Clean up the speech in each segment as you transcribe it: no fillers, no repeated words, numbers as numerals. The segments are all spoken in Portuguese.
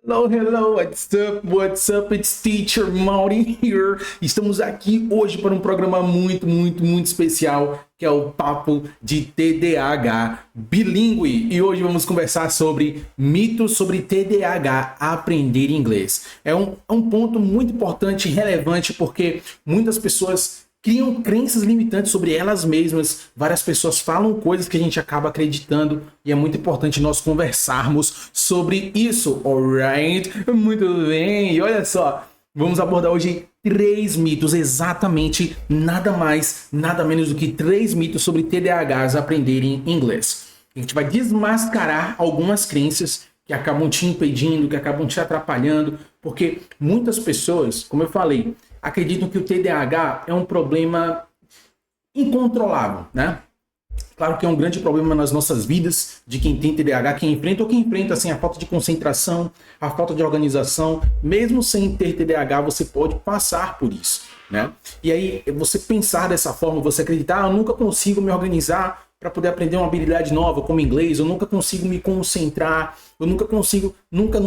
Hello, hello, what's up, what's up? It's Teacher Mauri here. Estamos aqui hoje para um programa muito especial, que é o Papo de TDAH Bilíngue. E hoje vamos conversar sobre mitos sobre TDAH, aprender inglês. É um ponto muito importante e relevante porque muitas pessoas criam crenças limitantes sobre elas mesmas. Várias pessoas falam coisas que a gente acaba acreditando e é muito importante nós conversarmos sobre isso, alright? Muito bem, e olha só, vamos abordar hoje 3 mitos, exatamente nada mais, nada menos do que 3 mitos sobre TDAHs aprenderem inglês. A gente vai desmascarar algumas crenças que acabam te impedindo, que acabam te atrapalhando, porque muitas pessoas, como eu falei, acreditam que o TDAH é um problema incontrolável, né? Claro que é um grande problema nas nossas vidas, de quem tem TDAH, quem enfrenta ou quem enfrenta assim, a falta de concentração, a falta de organização. Mesmo sem ter TDAH, você pode passar por isso, né? E aí, você pensar dessa forma, você acreditar, eu nunca consigo me organizar para poder aprender uma habilidade nova, como inglês, eu nunca consigo me concentrar, eu nunca consigo, nunca.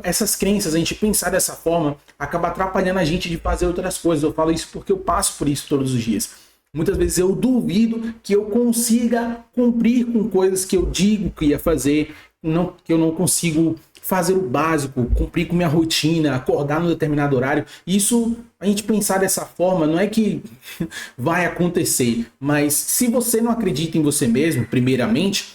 Essas crenças, a gente pensar dessa forma, acaba atrapalhando a gente de fazer outras coisas. Eu falo isso porque eu passo por isso todos os dias. Muitas vezes eu duvido que eu consiga cumprir com coisas que eu digo que ia fazer, que eu não consigo fazer o básico, cumprir com minha rotina, acordar num determinado horário. Isso, a gente pensar dessa forma, não é que vai acontecer, mas se você não acredita em você mesmo, primeiramente,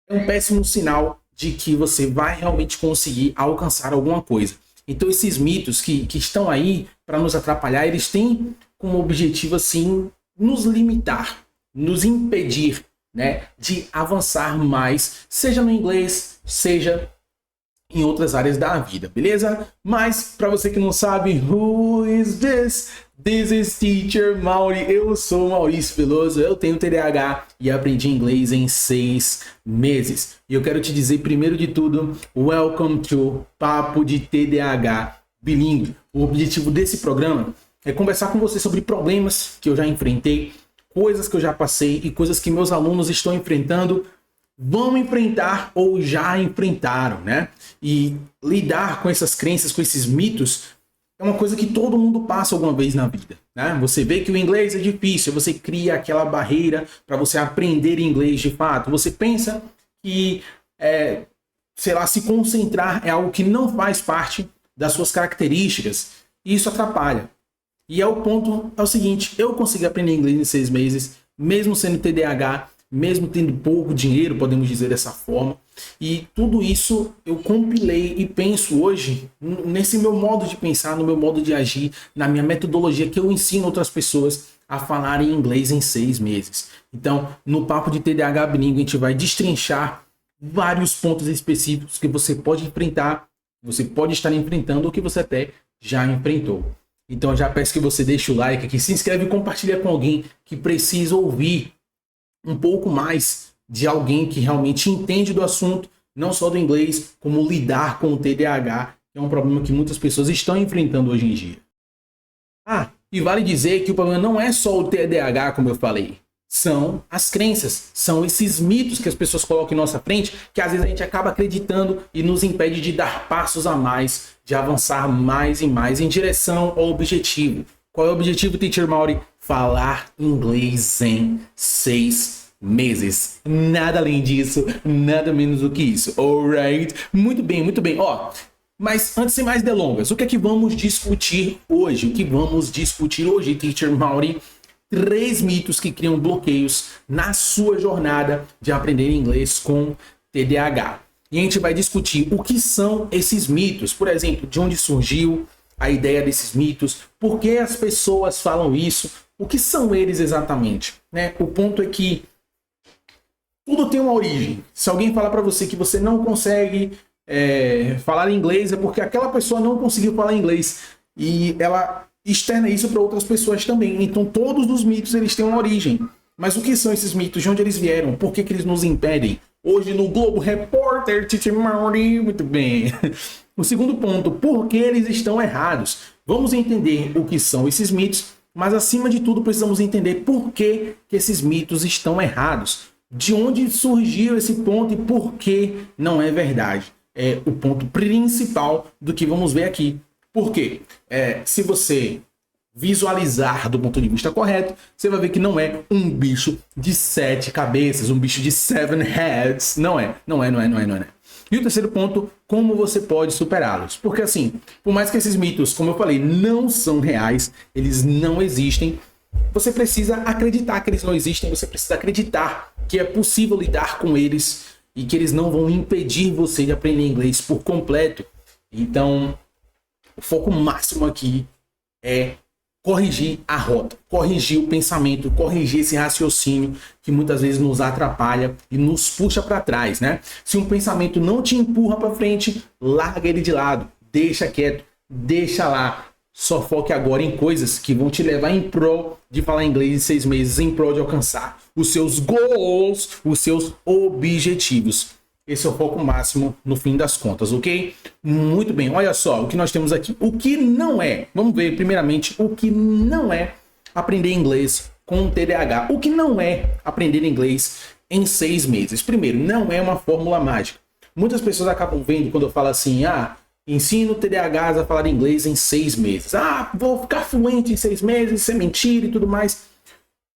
é um péssimo sinal de que você vai realmente conseguir alcançar alguma coisa. Então esses mitos que estão aí para nos atrapalhar, eles têm como objetivo assim nos limitar, nos impedir, né, de avançar mais, seja no inglês, seja em outras áreas da vida, beleza? Mas, para você que não sabe, who is this? This is Teacher Mauri. Eu sou Maurício Veloso, eu tenho TDAH e aprendi inglês em 6 meses. E eu quero te dizer, primeiro de tudo, welcome to Papo de TDAH Bilíngue. O objetivo desse programa é conversar com você sobre problemas que eu já enfrentei, coisas que eu já passei e coisas que meus alunos estão enfrentando, vão enfrentar ou já enfrentaram, né? E lidar com essas crenças, com esses mitos, é uma coisa que todo mundo passa alguma vez na vida, né? Você vê que o inglês é difícil, você cria aquela barreira para você aprender inglês de fato. Você pensa que, sei lá, se concentrar é algo que não faz parte das suas características e isso atrapalha. E é o seguinte, eu consegui aprender inglês em 6 meses, mesmo sendo TDAH, mesmo tendo pouco dinheiro, podemos dizer dessa forma. E tudo isso eu compilei e penso hoje nesse meu modo de pensar, no meu modo de agir, na minha metodologia que eu ensino outras pessoas a falarem inglês em 6 meses. Então, no Papo de TDAH Bilíngue, a gente vai destrinchar vários pontos específicos que você pode enfrentar, você pode estar enfrentando ou que você até já enfrentou. Então eu já peço que você deixe o like aqui, se inscreve e compartilha com alguém que precisa ouvir um pouco mais de alguém que realmente entende do assunto, não só do inglês, como lidar com o TDAH, que é um problema que muitas pessoas estão enfrentando hoje em dia. E vale dizer que o problema não é só o TDAH, como eu falei. São as crenças, são esses mitos que as pessoas colocam em nossa frente, que às vezes a gente acaba acreditando e nos impede de dar passos a mais, de avançar mais e mais em direção ao objetivo. Qual é o objetivo, Teacher Mauri? Falar inglês em 6 meses. Nada além disso, nada menos do que isso. Alright? Muito bem, muito bem. Mas antes de mais delongas, o que é que vamos discutir hoje? O que vamos discutir hoje, Teacher Mauri? 3 mitos que criam bloqueios na sua jornada de aprender inglês com TDAH. E a gente vai discutir o que são esses mitos, por exemplo, de onde surgiu a ideia desses mitos, por que as pessoas falam isso, o que são eles exatamente, né? O ponto é que tudo tem uma origem. Se alguém falar para você que você não consegue falar inglês, é porque aquela pessoa não conseguiu falar inglês e ela externa isso para outras pessoas também. Então todos os mitos eles têm uma origem. Mas o que são esses mitos? De onde eles vieram? Por que eles nos impedem? Hoje no Globo Repórter, Teacher Mauri, muito bem. O segundo ponto, por que eles estão errados? Vamos entender o que são esses mitos, mas acima de tudo precisamos entender por que esses mitos estão errados. De onde surgiu esse ponto e por que não é verdade. é o ponto principal do que vamos ver aqui. Por quê? Se você visualizar do ponto de vista correto, você vai ver que não é um bicho de 7 cabeças, um bicho de 7 heads. Não é. E o terceiro ponto, como você pode superá-los? Porque assim, por mais que esses mitos, como eu falei, não são reais, eles não existem, você precisa acreditar que eles não existem, você precisa acreditar que é possível lidar com eles e que eles não vão impedir você de aprender inglês por completo. Então, o foco máximo aqui é corrigir a rota, corrigir o pensamento, corrigir esse raciocínio que muitas vezes nos atrapalha e nos puxa para trás, né? Se um pensamento não te empurra para frente, larga ele de lado, deixa quieto, deixa lá. Só foque agora em coisas que vão te levar em prol de falar inglês em 6 meses, em prol de alcançar os seus goals, os seus objetivos. Esse é o foco máximo no fim das contas, ok? Muito bem, olha só o que nós temos aqui. O que não é, vamos ver primeiramente o que não é aprender inglês com TDAH. O que não é aprender inglês em 6 meses? Primeiro, não é uma fórmula mágica. Muitas pessoas acabam vendo quando eu falo assim, ensino TDAHs a falar inglês em 6 meses. Vou ficar fluente em 6 meses, isso é mentira e tudo mais.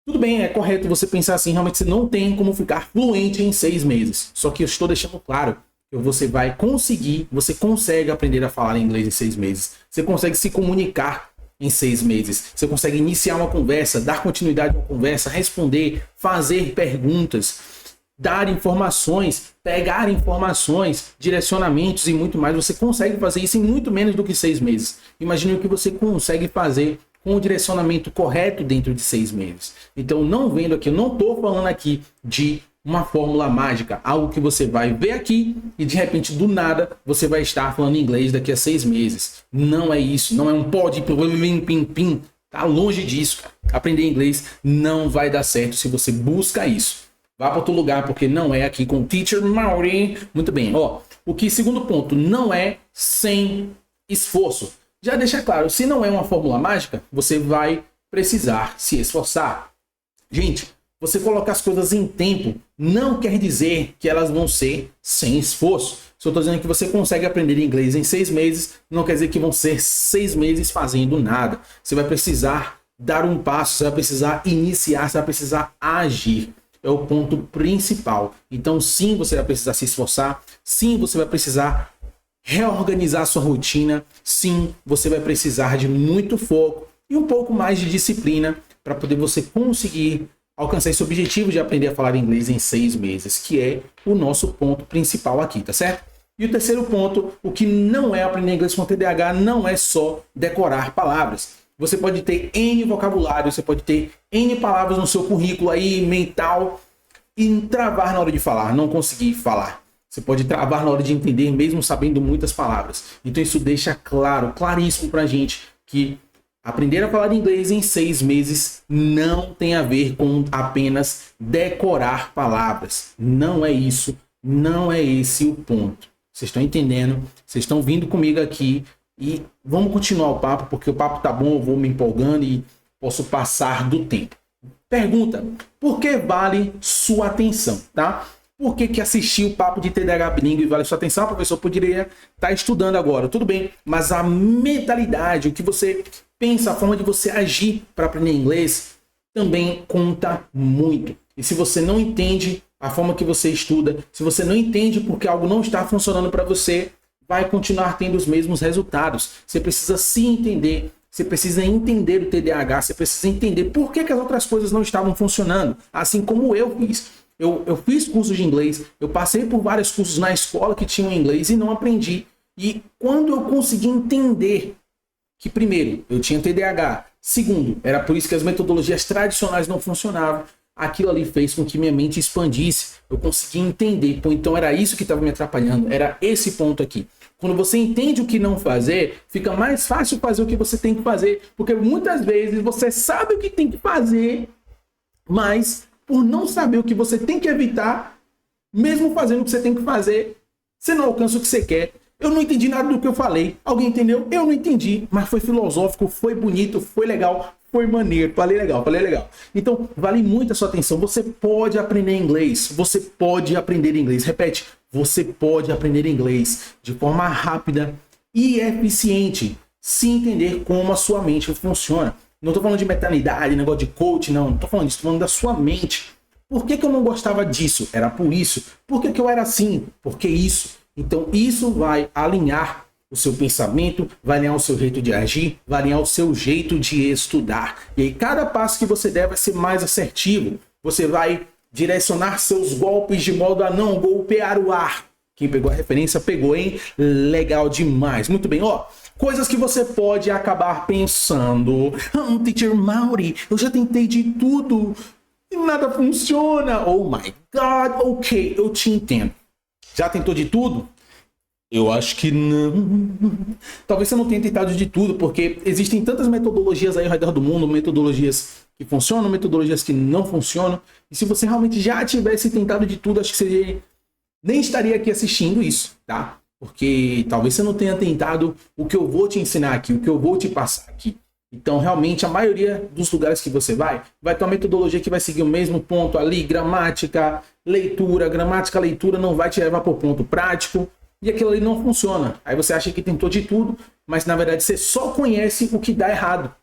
Tudo bem, é correto você pensar assim, realmente você não tem como ficar fluente em 6 meses. Só que eu estou deixando claro que você vai conseguir, você consegue aprender a falar inglês em 6 meses. Você consegue se comunicar em 6 meses. Você consegue iniciar uma conversa, dar continuidade a uma conversa, responder, fazer perguntas, dar informações, pegar informações, direcionamentos e muito mais. Você consegue fazer isso em muito menos do que 6 meses. Imagine o que você consegue fazer com o direcionamento correto dentro de 6 meses. Então, não vendo aqui, eu não estou falando aqui de uma fórmula mágica, algo que você vai ver aqui e de repente, do nada, você vai estar falando inglês daqui a 6 meses. Não é isso, não é um pode, pim, tá longe disso, cara. Aprender inglês não vai dar certo se você busca isso. Vá para outro lugar, porque não é aqui com o Teacher Mauri. Muito bem, segundo ponto, não é sem esforço. Já deixa claro, se não é uma fórmula mágica, você vai precisar se esforçar. Gente, você colocar as coisas em tempo não quer dizer que elas vão ser sem esforço. Se eu estou dizendo que você consegue aprender inglês em 6 meses, não quer dizer que vão ser 6 meses fazendo nada. Você vai precisar dar um passo, você vai precisar iniciar, você vai precisar agir. É o ponto principal. Então, sim, você vai precisar se esforçar. Sim, você vai precisar reorganizar sua rotina. Sim, você vai precisar de muito foco e um pouco mais de disciplina para poder você conseguir alcançar esse objetivo de aprender a falar inglês em 6 meses, que é o nosso ponto principal aqui, tá certo? E o terceiro ponto, o que não é aprender inglês com TDAH, não é só decorar palavras. Você pode ter N vocabulário, você pode ter N palavras no seu currículo aí mental e travar na hora de falar, não conseguir falar. Você pode travar na hora de entender, mesmo sabendo muitas palavras. Então isso deixa claro, claríssimo pra gente que aprender a falar inglês em 6 meses não tem a ver com apenas decorar palavras. Não é isso, não é esse o ponto. Vocês estão entendendo? Vocês estão vindo comigo aqui e vamos continuar o papo, porque o papo tá bom, eu vou me empolgando e posso passar do tempo. Pergunta, por que vale sua atenção, tá? Por que assistir o papo de TDAH bilíngue vale sua atenção? O professor poderia estar estudando agora, tudo bem, mas a mentalidade, o que você pensa, a forma de você agir para aprender inglês também conta muito. E se você não entende a forma que você estuda, se você não entende porque algo não está funcionando para você, vai continuar tendo os mesmos resultados. Você precisa se entender, você precisa entender o TDAH, você precisa entender por que as outras coisas não estavam funcionando, assim como eu fiz. Eu fiz cursos de inglês, eu passei por vários cursos na escola que tinham inglês e não aprendi. E quando eu consegui entender que, primeiro, eu tinha TDAH, segundo, era por isso que as metodologias tradicionais não funcionavam, aquilo ali fez com que minha mente expandisse. Eu consegui entender, então era isso que estava me atrapalhando, era esse ponto aqui. Quando você entende o que não fazer, fica mais fácil fazer o que você tem que fazer, porque muitas vezes você sabe o que tem que fazer, mas por não saber o que você tem que evitar, mesmo fazendo o que você tem que fazer, você não alcança o que você quer Eu não entendi nada do que eu falei. Alguém entendeu? Eu não entendi, mas foi filosófico, foi bonito, foi legal, foi maneiro. Falei legal, falei legal. Então, vale muito a sua atenção. Você pode aprender inglês. Você pode aprender inglês. Repete, você pode aprender inglês de forma rápida e eficiente, se entender como a sua mente funciona. Não estou falando de mentalidade, negócio de coach, não. Não estou falando disso, estou falando da sua mente. Por que eu não gostava disso? Era por isso. Por que eu era assim? Porque isso. Então, isso vai alinhar o seu pensamento, vai alinhar o seu jeito de agir, vai alinhar o seu jeito de estudar. E aí, cada passo que você der vai ser mais assertivo. Você vai direcionar seus golpes de modo a não golpear o ar. Quem pegou a referência, pegou, hein? Legal demais. Muito bem, ó. Coisas que você pode acabar pensando. Teacher Mauri, eu já tentei de tudo e nada funciona. Oh my God, ok, eu te entendo. Já tentou de tudo? Eu acho que não. Talvez você não tenha tentado de tudo, porque existem tantas metodologias aí ao redor do mundo, metodologias que funcionam, metodologias que não funcionam. E se você realmente já tivesse tentado de tudo, acho que você nem estaria aqui assistindo isso, tá? Porque talvez você não tenha tentado o que eu vou te ensinar aqui, o que eu vou te passar aqui. Então, realmente, a maioria dos lugares que você vai ter uma metodologia que vai seguir o mesmo ponto ali, gramática, leitura. Gramática, leitura não vai te levar para o ponto prático e aquilo ali não funciona. Aí você acha que tentou de tudo, mas na verdade você só conhece o que dá errado.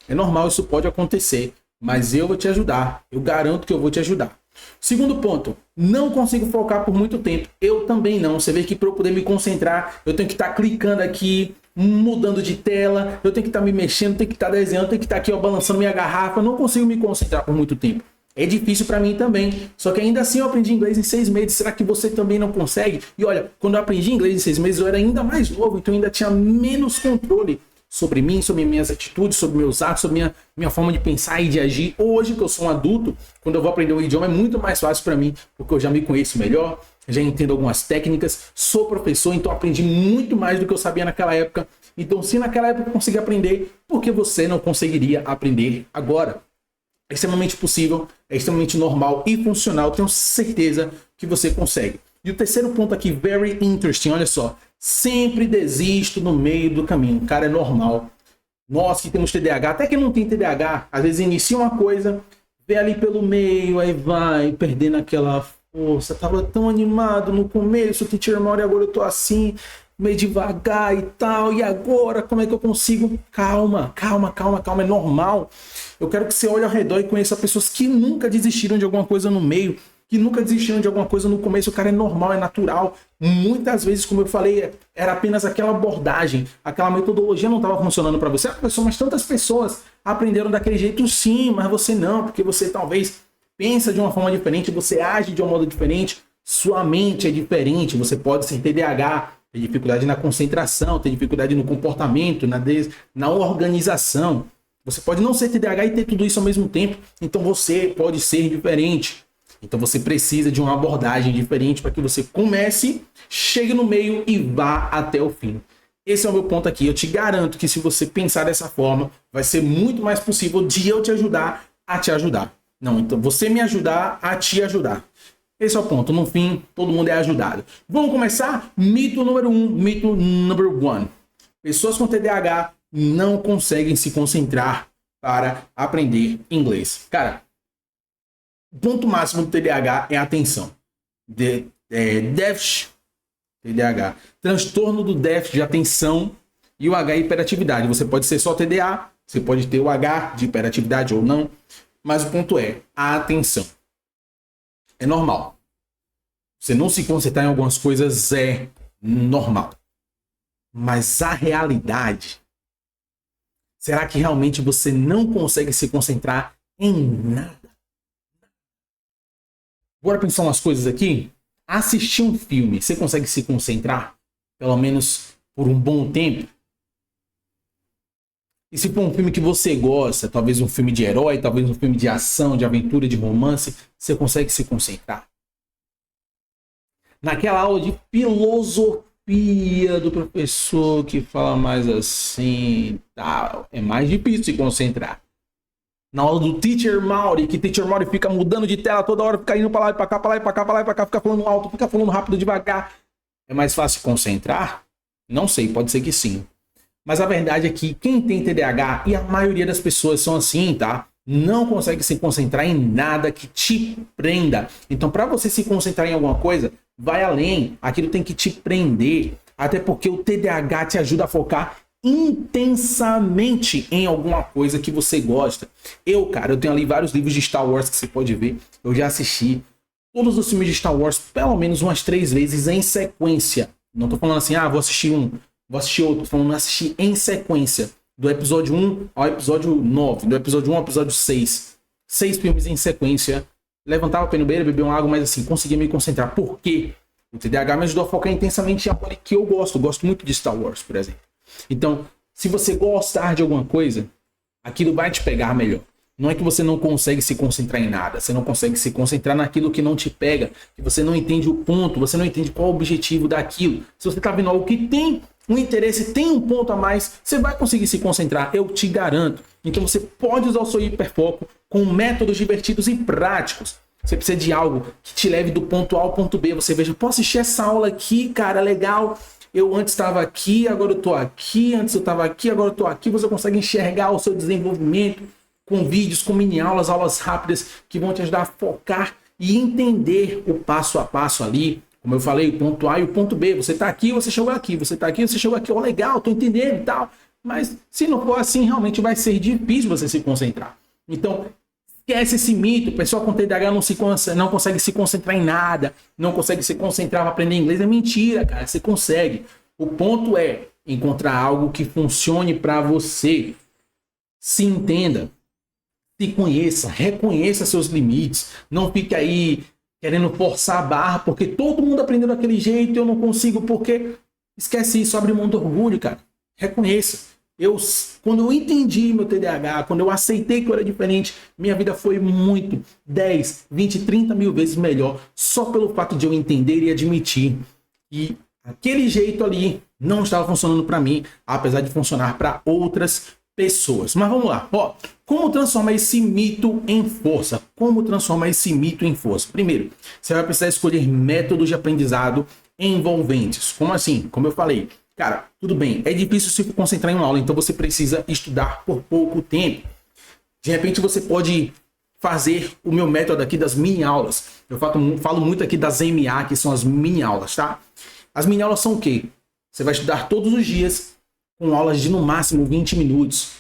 É normal, isso pode acontecer, mas eu vou te ajudar. Eu garanto que eu vou te ajudar. Segundo ponto, não consigo focar por muito tempo. Eu também não. Você vê que para eu poder me concentrar, eu tenho que estar clicando aqui, mudando de tela, eu tenho que estar me mexendo, tenho que estar desenhando, tenho que estar aqui ó, balançando minha garrafa. Eu não consigo me concentrar por muito tempo. É difícil para mim também. Só que ainda assim eu aprendi inglês em 6 meses. Será que você também não consegue? E olha, quando eu aprendi inglês em 6 meses, eu era ainda mais novo, então eu ainda tinha menos controle sobre mim, sobre minhas atitudes, sobre meus atos, sobre minha forma de pensar e de agir. Hoje que eu sou um adulto, quando eu vou aprender um idioma é muito mais fácil para mim, porque eu já me conheço melhor, já entendo algumas técnicas, sou professor, então aprendi muito mais do que eu sabia naquela época. Então se naquela época eu consegui aprender, por que você não conseguiria aprender agora? É extremamente possível, é extremamente normal e funcional, tenho certeza que você consegue. E o terceiro ponto aqui, very interesting, olha só. Sempre desisto no meio do caminho. Cara, é normal. Nós que temos TDAH, até que não tem TDAH, às vezes inicia uma coisa, vê ali pelo meio, aí vai perdendo aquela força. Tava tão animado no começo, Teacher Mauri, agora eu tô assim, meio devagar e tal. E agora, como é que eu consigo? Calma, calma, calma, calma, é normal. Eu quero que você olhe ao redor e conheça pessoas que nunca desistiram de alguma coisa no meio, que nunca desistiram de alguma coisa no começo. O cara é normal, é natural. Muitas vezes, como eu falei, era apenas aquela abordagem, aquela metodologia não estava funcionando para você. Mas tantas pessoas aprenderam daquele jeito sim, mas você não, porque você talvez pensa de uma forma diferente, você age de um modo diferente, sua mente é diferente, você pode ser TDAH, ter dificuldade na concentração, ter dificuldade no comportamento, na organização. Você pode não ser TDAH e ter tudo isso ao mesmo tempo, então você pode ser diferente. Então você precisa de uma abordagem diferente para que você comece, chegue no meio e vá até o fim. Esse é o meu ponto aqui. Eu te garanto que se você pensar dessa forma, vai ser muito mais possível de eu te ajudar a te ajudar. Não, então você me ajudar a te ajudar. Esse é o ponto. No fim, todo mundo é ajudado. Vamos começar? Mito número 1, mito number 1. Pessoas com TDAH não conseguem se concentrar para aprender inglês. Cara, o ponto máximo do TDAH é a atenção. Déficit, TDAH. Transtorno do déficit de atenção e o H é hiperatividade. Você pode ser só TDA, você pode ter o H de hiperatividade ou não, mas o ponto é a atenção. É normal. Você não se concentrar em algumas coisas é normal. Mas a realidade, será que realmente você não consegue se concentrar em nada? Bora pensar umas coisas aqui? Assistir um filme, você consegue se concentrar? Pelo menos por um bom tempo? E se for um filme que você gosta, talvez um filme de herói, talvez um filme de ação, de aventura, de romance, você consegue se concentrar? Naquela aula de filosofia do professor que fala mais assim, tal, é mais difícil se concentrar. Na aula do Teacher Mauri, que Teacher Mauri fica mudando de tela toda hora, fica indo para lá e para cá, para lá e para cá, para lá e para cá, fica falando alto, fica falando rápido, devagar. É mais fácil concentrar? Não sei, pode ser que sim. Mas a verdade é que quem tem TDAH, e a maioria das pessoas são assim, tá? Não consegue se concentrar em nada que te prenda. Então, para você se concentrar em alguma coisa, vai além. Aquilo tem que te prender. Até porque o TDAH te ajuda a focar intensamente em alguma coisa que você gosta. Eu tenho ali vários livros de Star Wars que você pode ver. Eu já assisti todos os filmes de Star Wars pelo menos umas 3 vezes em sequência. Não tô falando assim, vou assistir um, vou assistir outro. Tô falando assistir em sequência. Do episódio 1 ao episódio 9. Do episódio 1 ao episódio 6. 6 filmes em sequência. Levantava a pena beira, beber uma água, mas assim, conseguia me concentrar. Por quê? O TDAH me ajudou a focar intensamente em algo que eu gosto. Eu gosto muito de Star Wars, por exemplo. Então, se você gostar de alguma coisa, aquilo vai te pegar melhor. Não é que você não consegue se concentrar em nada. Você não consegue se concentrar naquilo que não te pega. Que você não entende o ponto. Você não entende qual é o objetivo daquilo. Se você está vendo algo que tem um interesse, tem um ponto a mais, você vai conseguir se concentrar. Eu te garanto. Então você pode usar o seu hiperfoco com métodos divertidos e práticos. Você precisa de algo que te leve do ponto A ao ponto B. Você veja, posso assistir essa aula aqui, cara, legal. Eu antes estava aqui, agora eu estou aqui. Antes eu estava aqui, agora eu estou aqui. Você consegue enxergar o seu desenvolvimento com vídeos, com mini aulas, aulas rápidas que vão te ajudar a focar e entender o passo a passo ali. Como eu falei, o ponto A e o ponto B. Você está aqui, você chegou aqui. Você está aqui, você chegou aqui. Legal, estou entendendo e tal. Mas se não for assim, realmente vai ser difícil você se concentrar. Então, esquece esse mito. O pessoal com TDAH não consegue se concentrar em nada. Não consegue se concentrar para aprender inglês. É mentira, cara. Você consegue. O ponto é encontrar algo que funcione para você. Se entenda. Se conheça. Reconheça seus limites. Não fique aí querendo forçar a barra, porque todo mundo aprendeu daquele jeito e eu não consigo, porque... Esquece isso. Abre mão do orgulho, cara. Reconheça. Quando eu entendi meu TDAH, quando eu aceitei que eu era diferente, minha vida foi muito, 10, 20, 30 mil vezes melhor, só pelo fato de eu entender e admitir. E aquele jeito ali não estava funcionando para mim, apesar de funcionar para outras pessoas. Mas vamos lá. Como transformar esse mito em força? Como transformar esse mito em força? Primeiro, você vai precisar escolher métodos de aprendizado envolventes. Como assim? Como eu falei, cara, tudo bem, é difícil se concentrar em uma aula, então você precisa estudar por pouco tempo. De repente você pode fazer o meu método aqui das mini aulas. Eu falo muito aqui das MA, que são as mini aulas, tá? As mini aulas são o quê? Você vai estudar todos os dias com aulas de no máximo 20 minutos,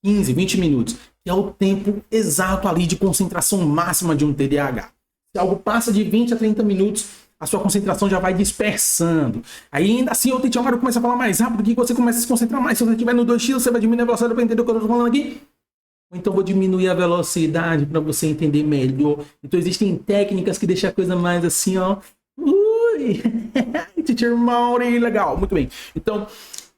15, 20 minutos, que é o tempo exato ali de concentração máxima de um TDAH. Se algo passa de 20 a 30 minutos, a sua concentração já vai dispersando. Aí ainda assim o teacher Mário começa a falar mais rápido, que você começa a se concentrar mais. Se você estiver no 2x, você vai diminuir a velocidade para entender o que eu estou falando aqui. Ou então vou diminuir a velocidade para você entender melhor. Então existem técnicas que deixam a coisa mais assim, ó. Ui! Teacher Mário, legal, muito bem. Então,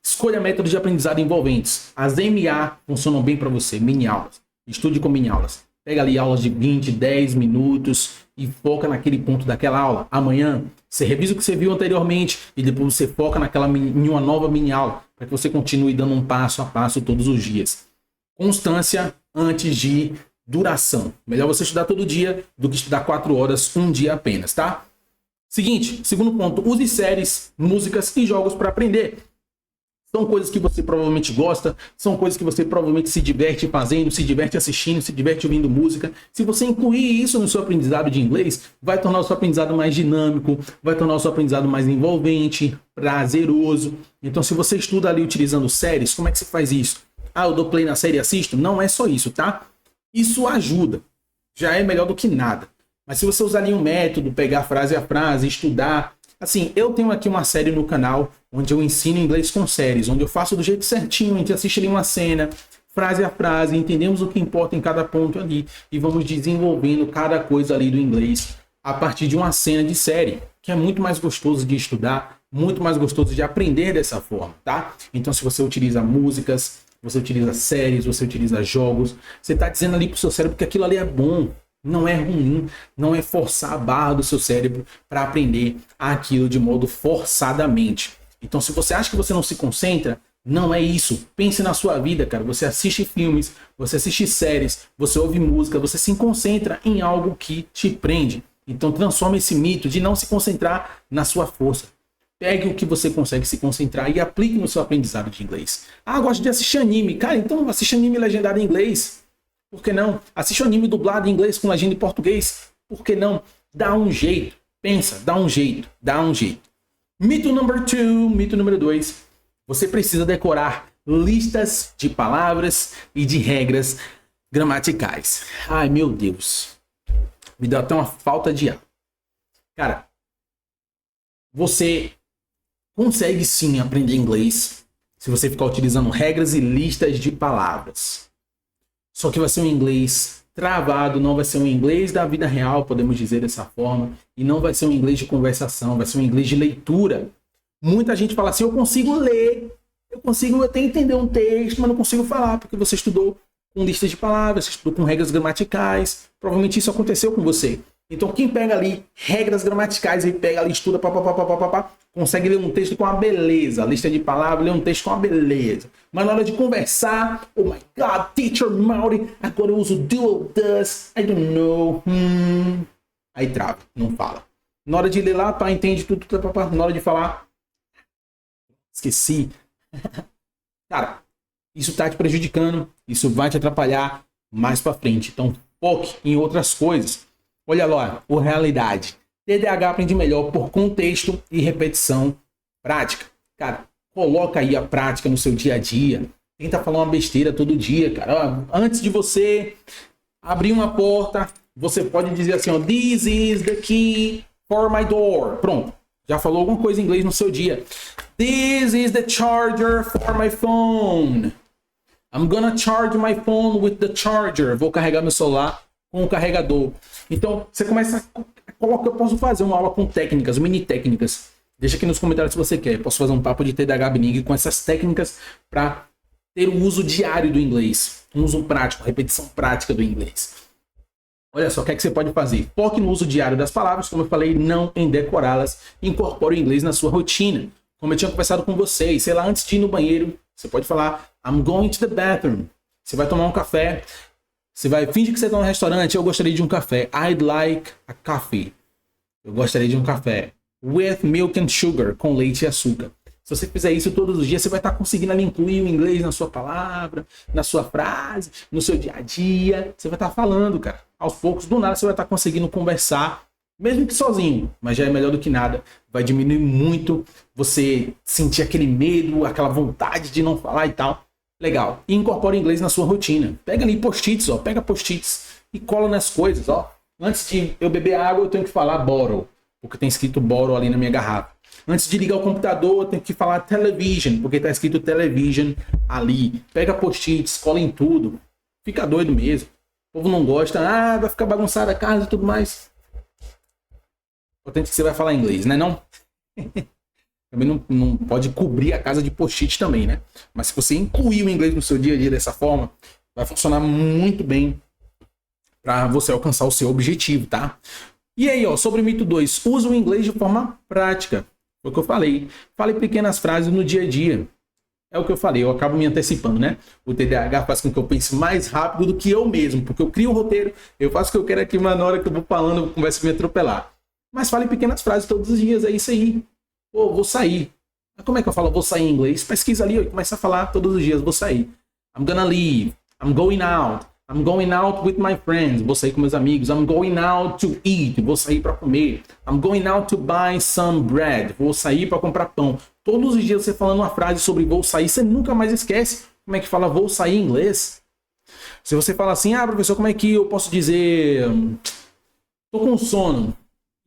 escolha métodos de aprendizado envolventes. As MA funcionam bem para você, mini aulas. Estude com mini aulas. Pega ali aulas de 20, 10 minutos e foca naquele ponto daquela aula. Amanhã, você revisa o que você viu anteriormente e depois você foca em uma nova mini aula para que você continue dando um passo a passo todos os dias. Constância antes de duração. Melhor você estudar todo dia do que estudar 4 horas um dia apenas, tá? Segundo ponto, use séries, músicas e jogos para aprender. São coisas que você provavelmente gosta, são coisas que você provavelmente se diverte fazendo, se diverte assistindo, se diverte ouvindo música. Se você incluir isso no seu aprendizado de inglês, vai tornar o seu aprendizado mais dinâmico, vai tornar o seu aprendizado mais envolvente, prazeroso. Então, se você estuda ali utilizando séries, como é que você faz isso? Eu dou play na série e assisto? Não é só isso, tá? Isso ajuda. Já é melhor do que nada. Mas se você usar ali um método, pegar frase a frase, estudar... Assim, eu tenho aqui uma série no canal onde eu ensino inglês com séries, onde eu faço do jeito certinho, a gente assiste ali uma cena, frase a frase, entendemos o que importa em cada ponto ali e vamos desenvolvendo cada coisa ali do inglês a partir de uma cena de série, que é muito mais gostoso de estudar, muito mais gostoso de aprender dessa forma, tá? Então, se você utiliza músicas, você utiliza séries, você utiliza jogos, você está dizendo ali pro seu cérebro que aquilo ali é bom. Não é ruim, não é forçar a barra do seu cérebro para aprender aquilo de modo forçadamente. Então, se você acha que você não se concentra, não é isso. Pense na sua vida, cara. Você assiste filmes, você assiste séries, você ouve música, você se concentra em algo que te prende. Então, transforma esse mito de não se concentrar na sua força. Pegue o que você consegue se concentrar e aplique no seu aprendizado de inglês. Ah, gosto de assistir anime. Cara, então assiste anime legendado em inglês. Por que não? Assiste anime dublado em inglês com legenda em português. Por que não? Dá um jeito. Pensa, dá um jeito. Dá um jeito. Mito número 2. Você precisa decorar listas de palavras e de regras gramaticais. Ai, meu Deus. Me deu até uma falta de ar. Cara, você consegue sim aprender inglês se você ficar utilizando regras e listas de palavras. Só que vai ser um inglês travado, não vai ser um inglês da vida real, podemos dizer dessa forma, e não vai ser um inglês de conversação, vai ser um inglês de leitura. Muita gente fala assim, eu consigo ler, eu consigo até entender um texto, mas não consigo falar, porque você estudou com listas de palavras, você estudou com regras gramaticais, provavelmente isso aconteceu com você. Então quem pega ali regras gramaticais e pega ali, estuda, consegue ler um texto com uma beleza. A lista de palavras, ler um texto com uma beleza. Mas na hora de conversar, oh my God, teacher Mauri, agora eu uso do ou does, I don't know. Aí trava, não fala. Na hora de ler lá, tá, entende tudo, na hora de falar, esqueci. Cara, isso tá te prejudicando, isso vai te atrapalhar mais pra frente. Então foque em outras coisas. Olha lá, o realidade. TDAH aprende melhor por contexto e repetição prática. Cara, coloca aí a prática no seu dia a dia. Tenta falar uma besteira todo dia, cara. Antes de você abrir uma porta, você pode dizer assim, ó, This is the key for my door. Pronto. Já falou alguma coisa em inglês no seu dia. This is the charger for my phone. I'm gonna charge my phone with the charger. Vou carregar meu celular com o carregador. Então, você começa a colocar, eu posso fazer uma aula com técnicas, mini técnicas. Deixa aqui nos comentários se você quer. Eu posso fazer um papo de TDAH Bilingue com essas técnicas para ter o uso diário do inglês. Um uso prático, repetição prática do inglês. Olha só, o que é que você pode fazer? Foque no uso diário das palavras, como eu falei, não em decorá-las. Incorpore o inglês na sua rotina. Como eu tinha conversado com vocês, sei lá, antes de ir no banheiro, você pode falar I'm going to the bathroom. Você vai tomar um café. Você vai fingir que você está no restaurante. Eu gostaria de um café. I'd like a coffee. Eu gostaria de um café. With milk and sugar. Com leite e açúcar. Se você fizer isso todos os dias, você vai estar conseguindo ali incluir o inglês na sua palavra, na sua frase, no seu dia a dia. Você vai estar falando, cara. Aos poucos, do nada, você vai estar conseguindo conversar. Mesmo que sozinho. Mas já é melhor do que nada. Vai diminuir muito você sentir aquele medo, aquela vontade de não falar e tal. Legal. E incorpora o inglês na sua rotina. Pega ali post-its, ó. Pega post-its e cola nas coisas, ó. Antes de eu beber água, eu tenho que falar bottle, porque tem escrito bottle ali na minha garrafa. Antes de ligar o computador, eu tenho que falar television, porque tá escrito television ali. Pega post-its, cola em tudo. Fica doido mesmo. O povo não gosta. Ah, vai ficar bagunçada a casa e tudo mais. Importante que você vai falar inglês, né não? Também não pode cobrir a casa de post-it também, né? Mas se você incluir o inglês no seu dia a dia dessa forma, vai funcionar muito bem para você alcançar o seu objetivo, tá? E aí, ó, sobre o mito 2, usa o inglês de forma prática. Foi o que eu falei. Fale pequenas frases no dia a dia. É o que eu falei, eu acabo me antecipando, né? O TDAH faz com que eu pense mais rápido do que eu mesmo, porque eu crio o roteiro, eu faço o que eu quero aqui, mas na hora que eu vou falando, começa a me atropelar. Mas fale pequenas frases todos os dias, é isso aí. Pô, vou sair. Como é que eu falo vou sair em inglês? Pesquisa ali e começa a falar todos os dias, vou sair. I'm gonna leave. I'm going out. I'm going out with my friends. Vou sair com meus amigos. I'm going out to eat. Vou sair para comer. I'm going out to buy some bread. Vou sair para comprar pão. Todos os dias você falando uma frase sobre vou sair, você nunca mais esquece como é que fala vou sair em inglês. Se você fala assim, professor, como é que eu posso dizer tô com sono?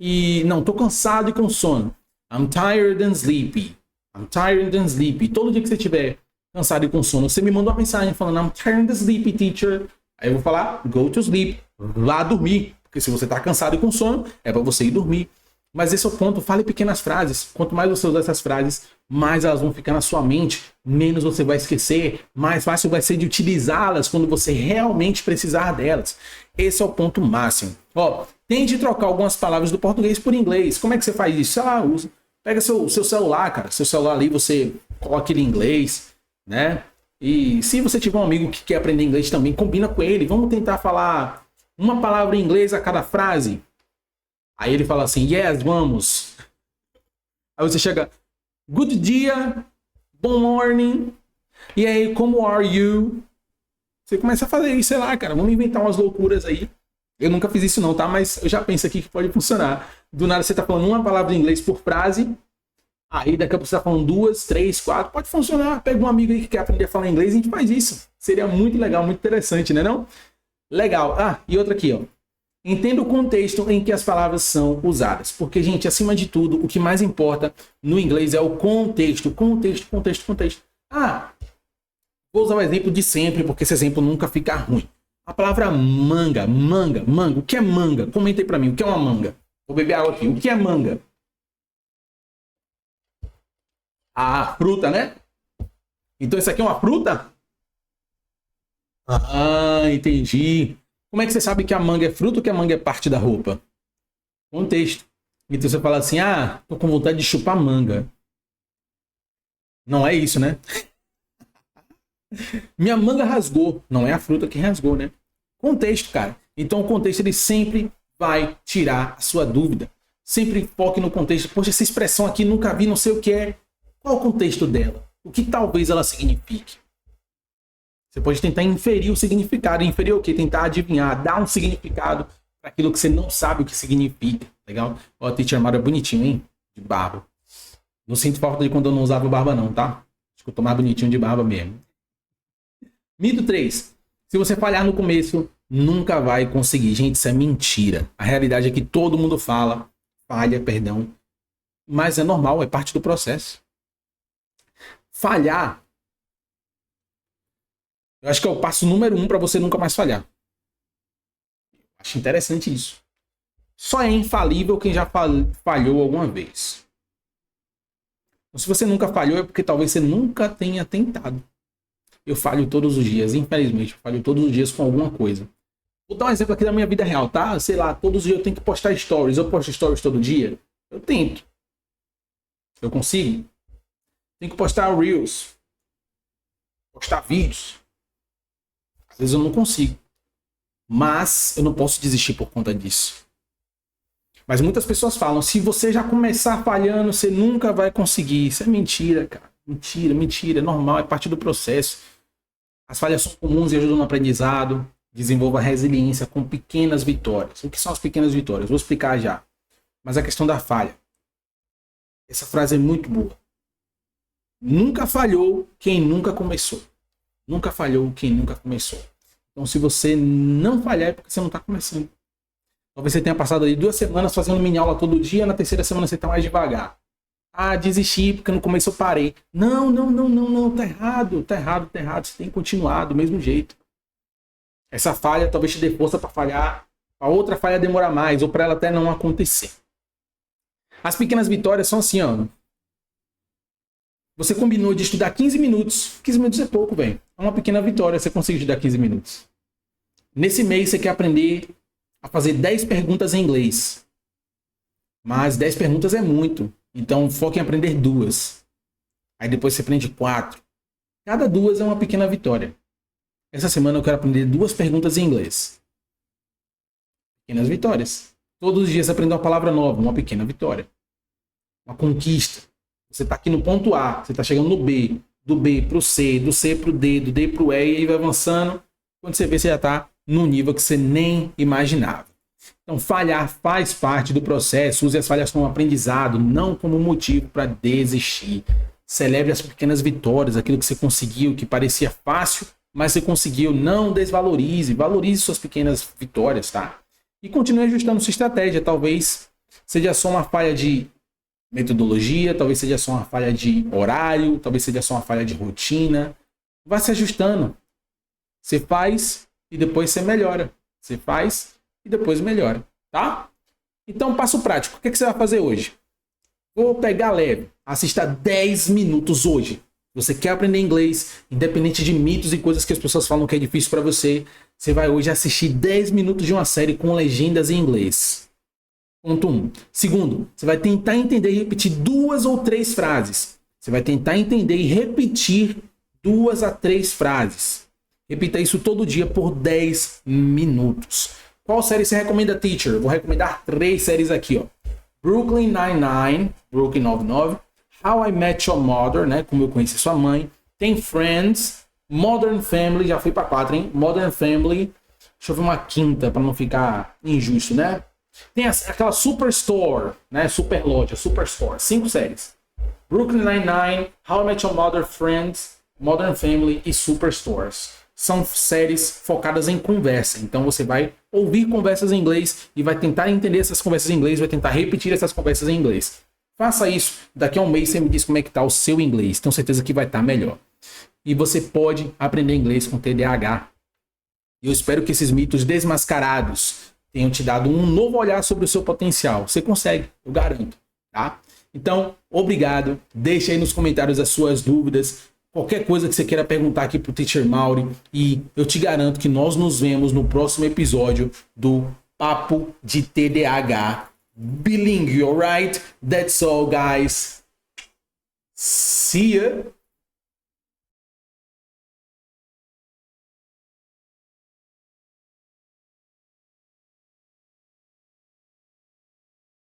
E não, tô cansado e com sono. I'm tired and sleepy. I'm tired and sleepy. Todo dia que você estiver cansado e com sono, você me manda uma mensagem falando I'm tired and sleepy, teacher. Aí eu vou falar go to sleep. Vá dormir. Porque se você está cansado e com sono, é para você ir dormir. Mas esse é o ponto. Fale pequenas frases. Quanto mais você usar essas frases, mais elas vão ficar na sua mente. Menos você vai esquecer. Mais fácil vai ser de utilizá-las quando você realmente precisar delas. Esse é o ponto máximo. Ó, tente trocar algumas palavras do português por inglês. Como é que você faz isso? Sei lá, usa. Pega seu celular, cara. Seu celular ali, você coloca ele em inglês, né? E se você tiver um amigo que quer aprender inglês também, combina com ele. Vamos tentar falar uma palavra em inglês a cada frase. Aí ele fala assim, yes, vamos. Aí você chega, good dia, bom morning, e aí, como are you? Você começa a fazer isso, sei lá, cara, vamos inventar umas loucuras aí. Eu nunca fiz isso não, tá? Mas eu já penso aqui que pode funcionar. Do nada você tá falando uma palavra em inglês por frase, aí daqui a pouco você tá falando 2, 3, 4, pode funcionar. Pega um amigo aí que quer aprender a falar inglês e a gente faz isso. Seria muito legal, muito interessante, né não? Legal. Ah, e outra aqui, ó. Entenda o contexto em que as palavras são usadas. Porque, gente, acima de tudo, o que mais importa no inglês é o contexto. Contexto. Ah, vou usar o exemplo de sempre, porque esse exemplo nunca fica ruim. A palavra manga. O que é manga? Comenta aí pra mim, o que é uma manga? Vou beber água aqui. O que é manga? Ah, fruta, né? Então isso aqui é uma fruta? Ah, entendi. Como é que você sabe que a manga é fruta ou que a manga é parte da roupa? Contexto. Então você fala assim, ah, tô com vontade de chupar manga. Não é isso, né? Minha manga rasgou. Não é a fruta que rasgou, né? Contexto, cara. Então o contexto ele sempre vai tirar a sua dúvida. Sempre foque no contexto. Poxa, essa expressão aqui nunca vi, não sei o que é. Qual o contexto dela? O que talvez ela signifique? Você pode tentar inferir o significado. Inferir o quê? Tentar adivinhar, dar um significado para aquilo que você não sabe o que significa. Legal? Ó, o Teacher Mario é bonitinho, hein? De barba. Não sinto falta de quando eu não usava barba, não, tá? Acho que eu tô mais bonitinho de barba mesmo. Mito 3. Se você falhar no começo, nunca vai conseguir. Gente, isso é mentira. A realidade é que todo mundo falha, perdão. Mas é normal, é parte do processo. Falhar, eu acho que é o passo número 1 para você nunca mais falhar. Acho interessante isso. Só é infalível quem já falhou alguma vez. Então, se você nunca falhou, é porque talvez você nunca tenha tentado. Eu falho todos os dias, infelizmente. Eu falho todos os dias com alguma coisa. Vou dar um exemplo aqui da minha vida real, tá? Sei lá, todos os dias eu tenho que postar stories. Eu posto stories todo dia? Eu tento. Eu consigo? Tenho que postar reels. Postar vídeos. Às vezes eu não consigo. Mas eu não posso desistir por conta disso. Mas muitas pessoas falam, se você já começar falhando, você nunca vai conseguir. Isso é mentira, cara. Mentira. É normal, é parte do processo. As falhas são comuns e ajudam no aprendizado. Desenvolva resiliência com pequenas vitórias. O que são as pequenas vitórias? Vou explicar já. Mas a questão da falha. Essa frase é muito boa. Nunca falhou quem nunca começou. Nunca falhou quem nunca começou. Então, se você não falhar, é porque você não está começando. Talvez você tenha passado aí 2 semanas fazendo mini aula todo dia, na terceira semana você está mais devagar. Ah, desisti porque no começo eu parei. Não, tá errado. Você tem que continuar do mesmo jeito. Essa falha talvez te dê força para falhar, a outra falha demorar mais, ou para ela até não acontecer. As pequenas vitórias são assim, ó. Você combinou de estudar 15 minutos. 15 minutos é pouco, velho. É uma pequena vitória, você conseguiu estudar 15 minutos. Nesse mês você quer aprender a fazer 10 perguntas em inglês. Mas 10 perguntas é muito. Então foque em aprender 2. Aí depois você aprende 4. Cada 2 é uma pequena vitória. Essa semana eu quero aprender 2 perguntas em inglês. Pequenas vitórias. Todos os dias você aprende uma palavra nova, uma pequena vitória. Uma conquista. Você está aqui no ponto A, você está chegando no B, do B para o C, do C para o D, do D para o E, e aí vai avançando. Quando você vê, você já está num nível que você nem imaginava. Então, falhar faz parte do processo. Use as falhas como aprendizado, não como motivo para desistir. Celebre as pequenas vitórias, aquilo que você conseguiu, que parecia fácil, mas você conseguiu. Não desvalorize, valorize suas pequenas vitórias, tá? E continue ajustando sua estratégia. Talvez seja só uma falha de metodologia, talvez seja só uma falha de horário, talvez seja só uma falha de rotina. Vá se ajustando. Você faz e depois você melhora. Você faz e depois melhora, tá? Então, passo prático. O que você vai fazer hoje? Vou pegar leve. Assista 10 minutos hoje. Você quer aprender inglês, independente de mitos e coisas que as pessoas falam que é difícil para você, você vai hoje assistir 10 minutos de uma série com legendas em inglês. Ponto 1. Segundo, você vai tentar entender e repetir 2 ou 3 frases. Você vai tentar entender e repetir 2 a 3 frases. Repita isso todo dia por 10 minutos. Qual série você recomenda, teacher? Eu vou recomendar 3 séries aqui, ó. Brooklyn Nine-Nine, Brooklyn 99, How I Met Your Mother, né? Como eu conheci sua mãe. Tem Friends, Modern Family, já fui pra 4, hein? Modern Family. Deixa eu ver uma quinta pra não ficar injusto, né? Tem aquela Superstore, né? Super loja, Superstore. 5 séries. Brooklyn Nine-Nine, How I Met Your Mother, Friends, Modern Family e Superstores. São séries focadas em conversa. Então você vai ouvir conversas em inglês e vai tentar entender essas conversas em inglês, vai tentar repetir essas conversas em inglês. Faça isso. Daqui a um mês você me diz como é que tá o seu inglês. Tenho certeza que vai estar melhor. E você pode aprender inglês com TDAH. Eu espero que esses mitos desmascarados tenham te dado um novo olhar sobre o seu potencial. Você consegue, eu garanto, tá? Então, obrigado. Deixe aí nos comentários as suas dúvidas. Qualquer coisa que você queira perguntar aqui pro Teacher Mauri. E eu te garanto que nós nos vemos no próximo episódio do Papo de TDAH Bilingue, alright? That's all, guys. See ya!